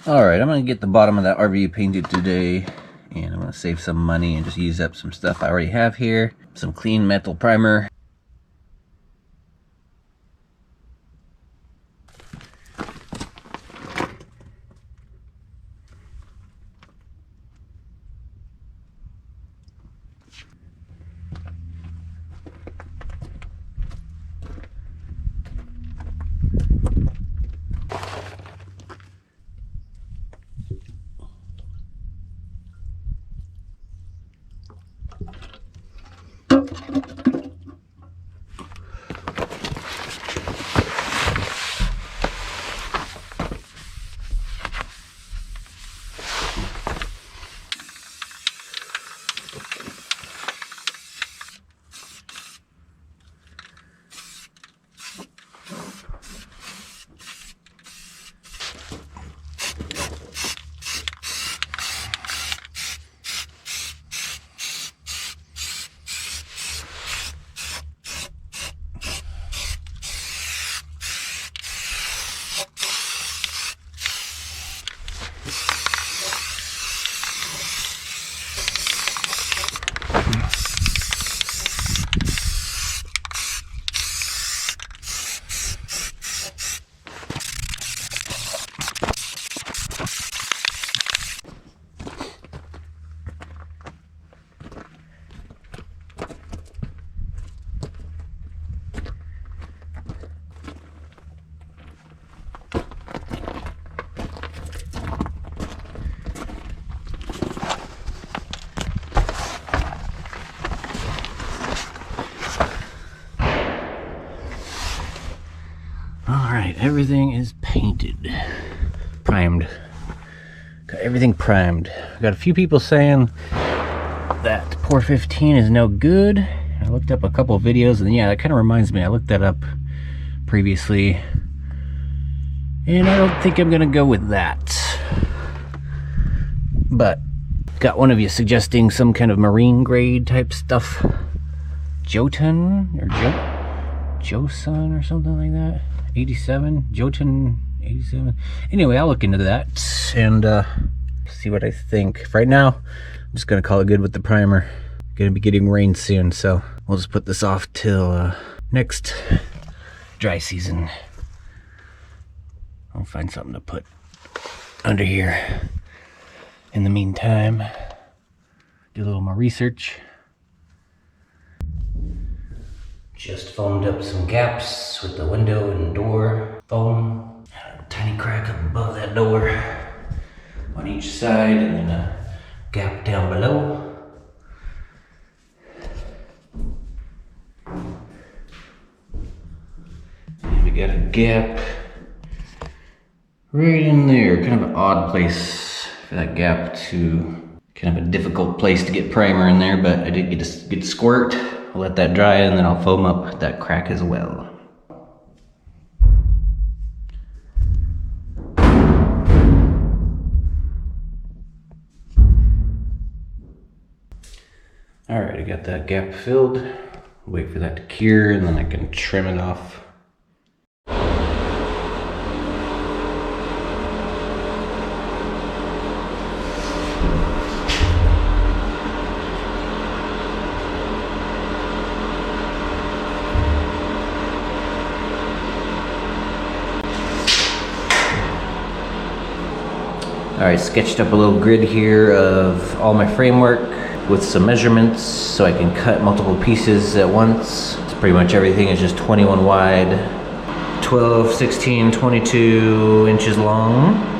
Alright, I'm going to get the bottom of that RV painted today, and I'm going to save some money and just use up some stuff I already have here. Some clean metal primer. Alright, everything is painted. Primed. Got everything primed. Got a few people saying that Pour 15 is no good. I looked up a couple of videos, and yeah, that kind of reminds me. I looked that up previously, and I don't think I'm going to go with that. But got one of you suggesting some kind of marine grade type stuff. Jotun or Josun or something like that. 87 Jotun 87. Anyway, I'll look into that and see what I think. For right now, I'm just gonna call it good with the primer. Gonna be getting rain soon, so we'll just put this off till next dry season. I'll find something to put under here. In the meantime, do a little more research. Just foamed up some gaps with the window and door foam. A tiny crack up above that door on each side, and then a gap down below. And we got a gap right in there. Kind of an odd place for that gap to, kind of a difficult place to get primer in there, but I did get a good squirt. I'll let that dry, and then I'll foam up that crack as well. Alright, I got that gap filled. Wait for that to cure, and then I can trim it off. Alright, sketched up a little grid here of all my framework with some measurements so I can cut multiple pieces at once. It's pretty much everything is just 21 wide, 12, 16, 22 inches long.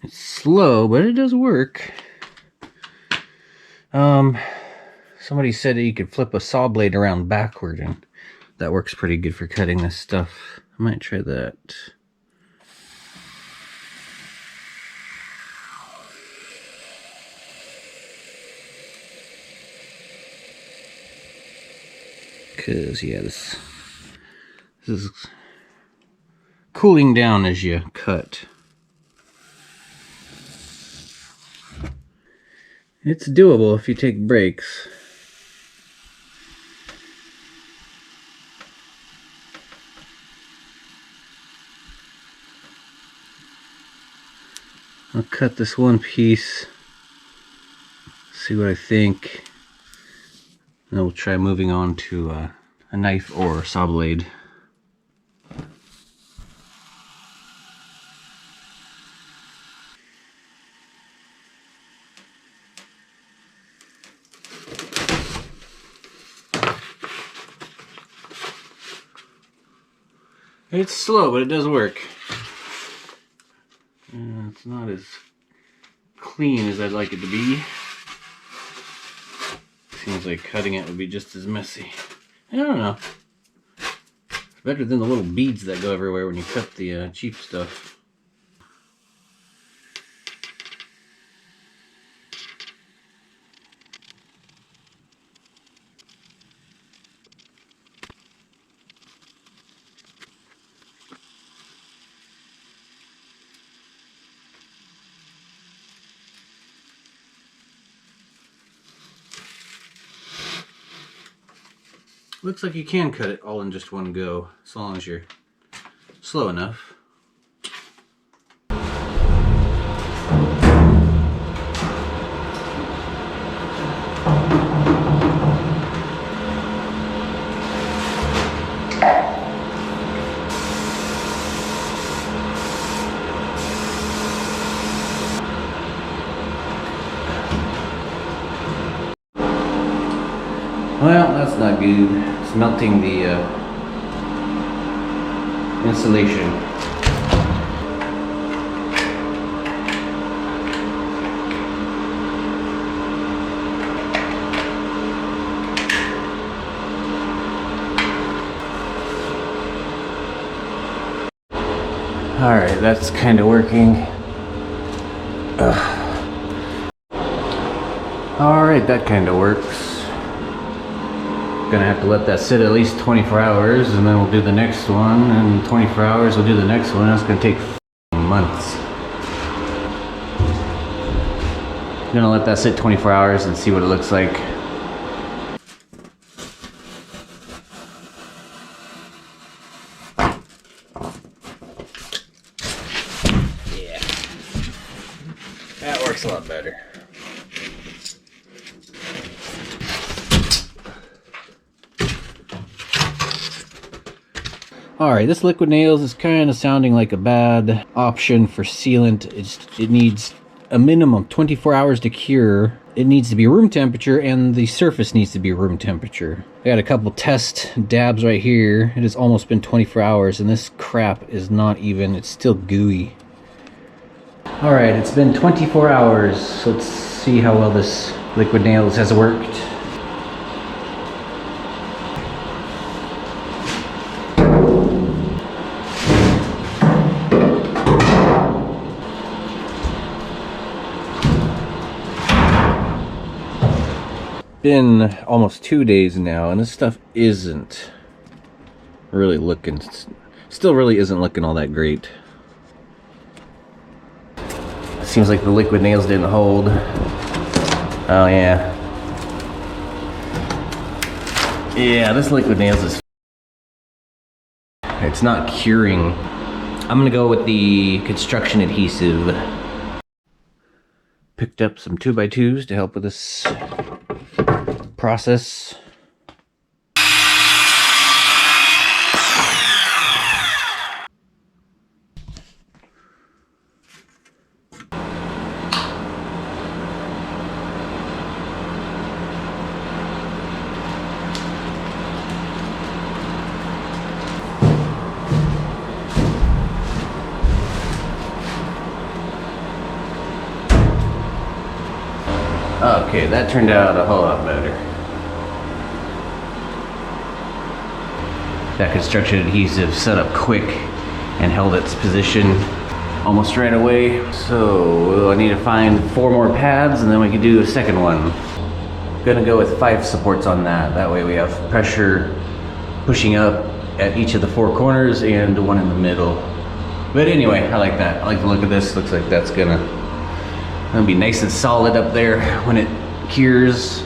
It's slow, but it does work. Somebody said that you could flip a saw blade around backward, and that works pretty good for cutting this stuff. I might try that. because yeah, this is cooling down as you cut. It's doable if you take breaks. I'll cut this one piece, see what I think, and then we'll try moving on to a knife or saw blade. It's slow, but it does work. It's not as clean as I'd like it to be. Seems like cutting it would be just as messy. I don't know. It's better than the little beads that go everywhere when you cut the cheap stuff. Looks like you can cut it all in just one go, as long as you're slow enough. Well, that's not good. It's melting the insulation. Alright, that's kind of working. Alright, that kind of works. Gonna have to let that sit at least 24 hours and then we'll do the next one, and 24 hours we'll do the next one. That's gonna take months. Gonna let that sit 24 hours and see what it looks like. Yeah, that works a lot better. Alright, this liquid nails is kind of sounding like a bad option for sealant. It needs a minimum 24 hours to cure. It needs to be room temperature, and the surface needs to be room temperature. I got a couple test dabs right here. It has almost been 24 hours, and this crap is not even, it's still gooey. Alright, it's been 24 hours. Let's see how well this liquid nails has worked. Been almost 2 days now, and this stuff isn't really looking, still really isn't looking all that great. Seems like the liquid nails didn't hold. Oh yeah. Yeah, this liquid nails is, it's not curing. I'm gonna go with the construction adhesive. Picked up some 2x2s to help with this process. Okay, that turned out a whole lot better. That construction adhesive set up quick and held its position almost right away. So I need to find 4 more pads and then we can do a second one. I'm gonna go with 5 supports on that. That way we have pressure pushing up at each of the four corners and the one in the middle. But anyway, I like that. I like the look of this. Looks like that's gonna be nice and solid up there when it cures.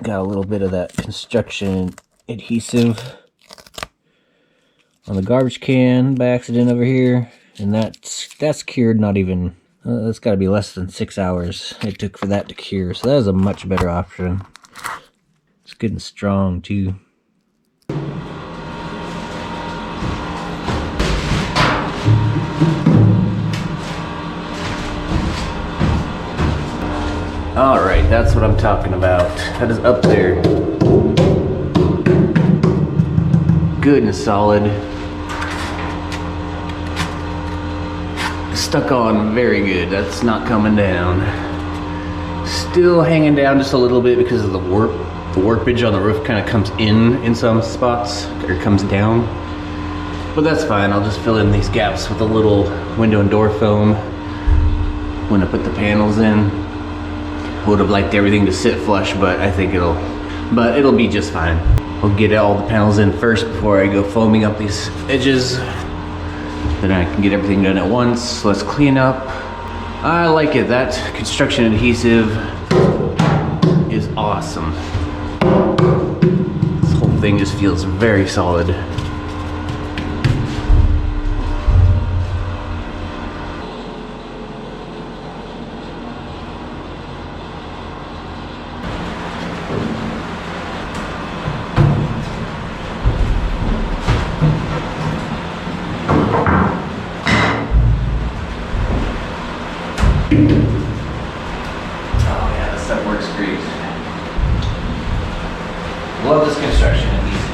Got a little bit of that construction adhesive on the garbage can by accident over here, and that's cured. Not even that's got to be less than 6 hours it took for that to cure, so that is a much better option. It's good and strong too. Alright, that's what I'm talking about. That is up there. Good and solid. Stuck on very good. That's not coming down. Still hanging down just a little bit because of the warp. The warpage on the roof kind of comes in some spots, or comes down. But that's fine. I'll just fill in these gaps with a little window and door foam when I put the panels in. Would have liked everything to sit flush, but I think it'll be just fine. I'll get all the panels in first before I go foaming up these edges. Then I can get everything done at once. So let's clean up. I like it. That construction adhesive is awesome. This whole thing just feels very solid. Love this construction adhesive.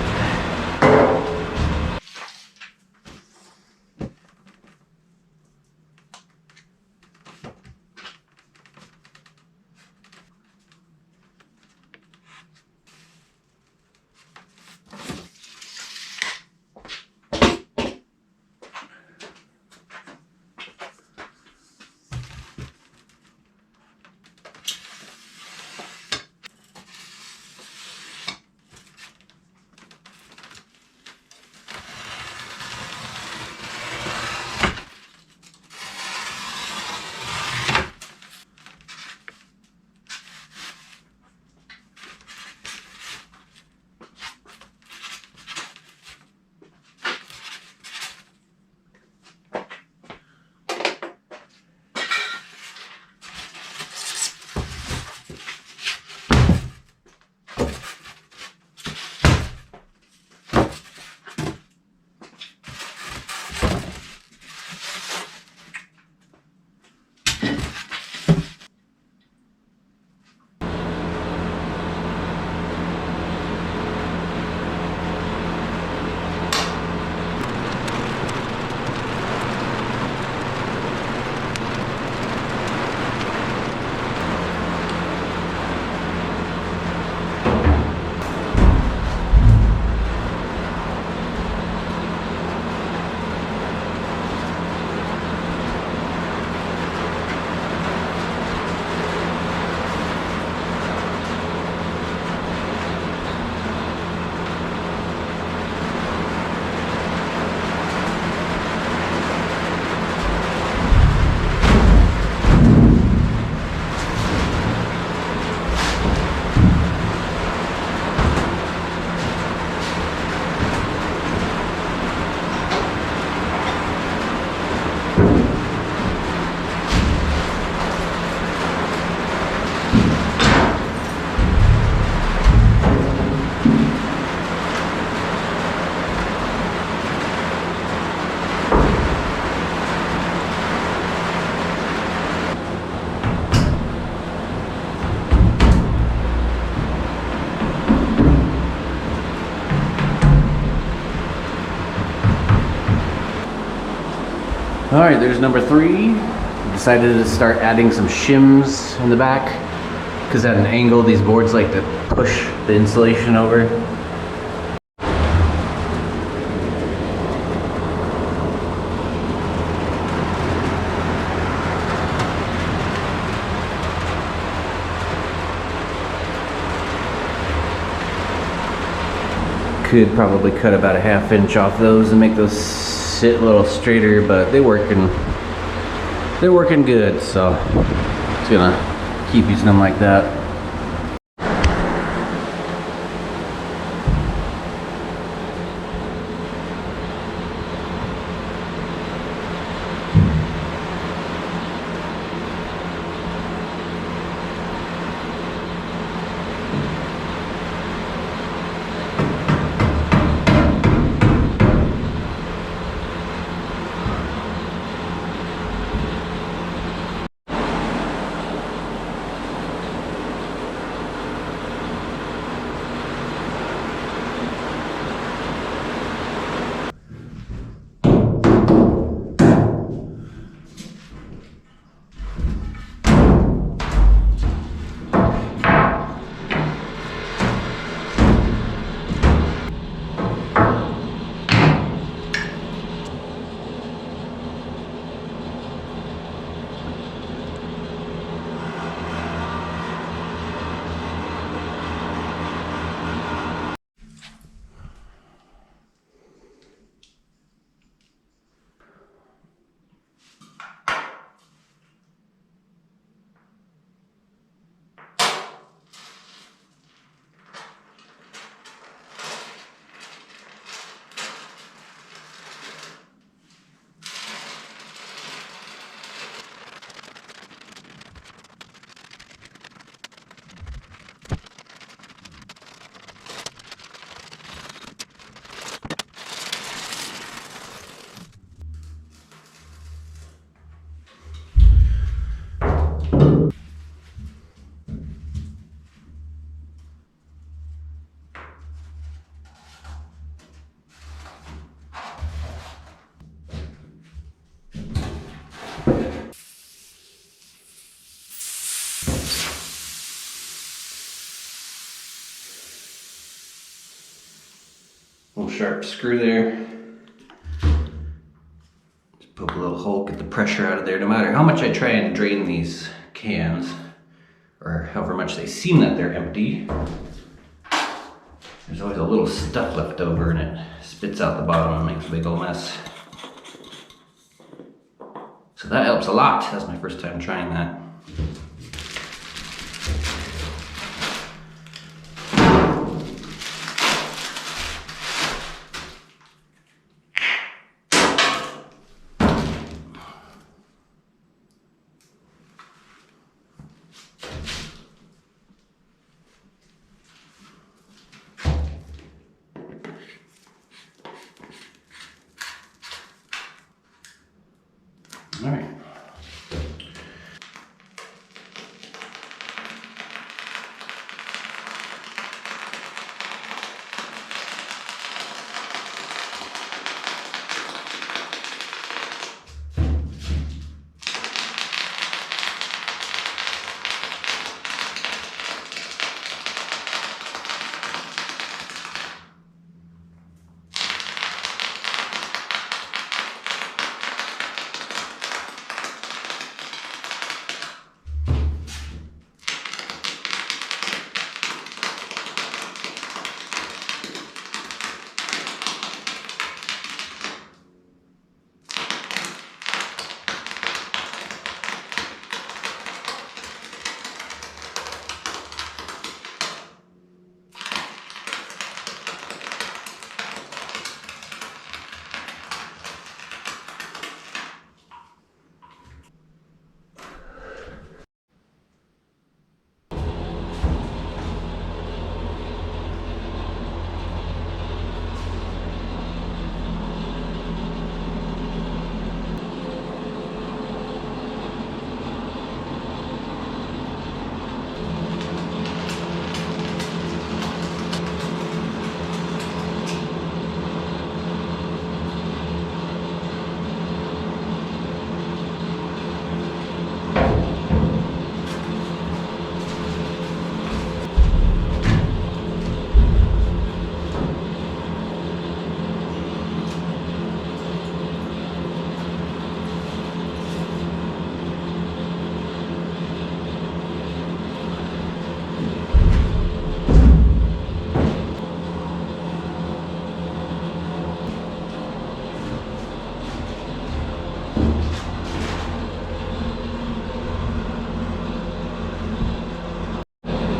All right, there's number 3. Decided to start adding some shims in the back because at an angle these boards like to push the insulation over. could probably cut about a 1/2 inch off those and make those sit a little straighter, but they're working good, so it's gonna keep using them like that. Little sharp screw there. Just poke a little hole, get the pressure out of there. No matter how much I try and drain these cans, or however much they seem that they're empty, there's always a little stuff left over and it spits out the bottom and makes a big old mess. So that helps a lot. That's my first time trying that. All right.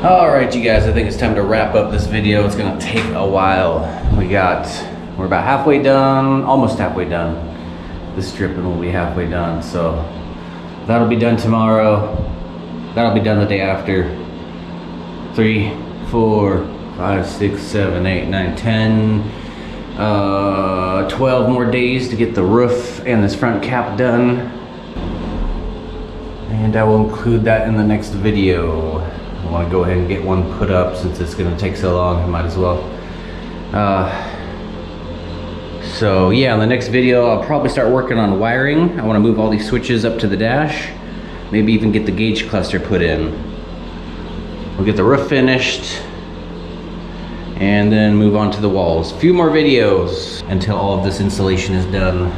All right, you guys, I think it's time to wrap up this video. It's gonna take a while. We're about halfway done, almost halfway done. This stripping will be halfway done, so that'll be done tomorrow. That'll be done the day after. 3, 4, 5, 6, 7, 8, 9, 10, 12 more days to get the roof and this front cap done. And I will include that in the next video. I want to go ahead and get one put up since it's going to take so long. I might as well. So yeah, in the next video I'll probably start working on wiring. I want to move all these switches up to the dash. Maybe even get the gauge cluster put in. We'll get the roof finished and then move on to the walls. A few more videos until all of this insulation is done.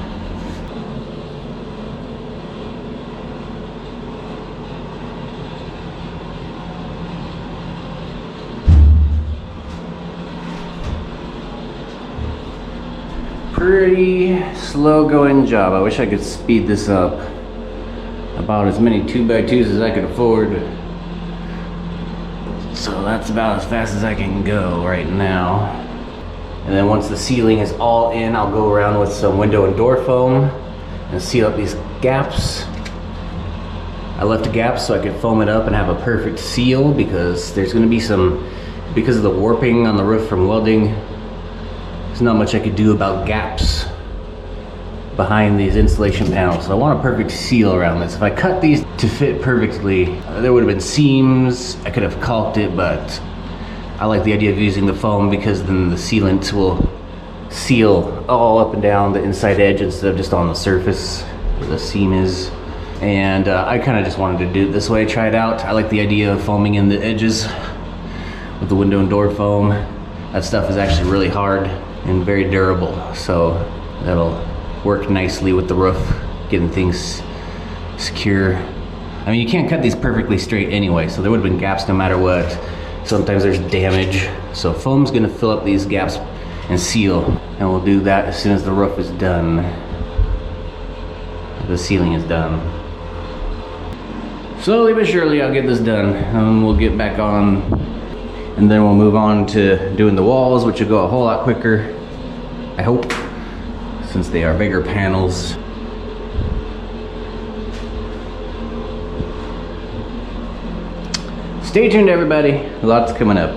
Pretty slow going job. I wish I could speed this up. About as many 2x2s as I could afford. So that's about as fast as I can go right now. And then once the ceiling is all in, I'll go around with some window and door foam and seal up these gaps. I left a gap so I could foam it up and have a perfect seal because there's going to be some, because of the warping on the roof from welding, there's not much I could do about gaps behind these insulation panels. So I want a perfect seal around this. If I cut these to fit perfectly, there would have been seams. I could have caulked it, but I like the idea of using the foam because then the sealant will seal all up and down the inside edge instead of just on the surface where the seam is. And I kind of just wanted to do it this way, try it out. I like the idea of foaming in the edges with the window and door foam. That stuff is actually really hard and very durable, so that'll work nicely with the roof, getting things secure. I mean, you can't cut these perfectly straight anyway, so there would have been gaps no matter what. Sometimes there's damage, so foam's gonna fill up these gaps and seal, and we'll do that as soon as the roof is done. The ceiling is done. Slowly but surely I'll get this done, and we'll get back on. And then we'll move on to doing the walls, which will go a whole lot quicker, I hope, since they are bigger panels. Stay tuned, everybody. Lots coming up.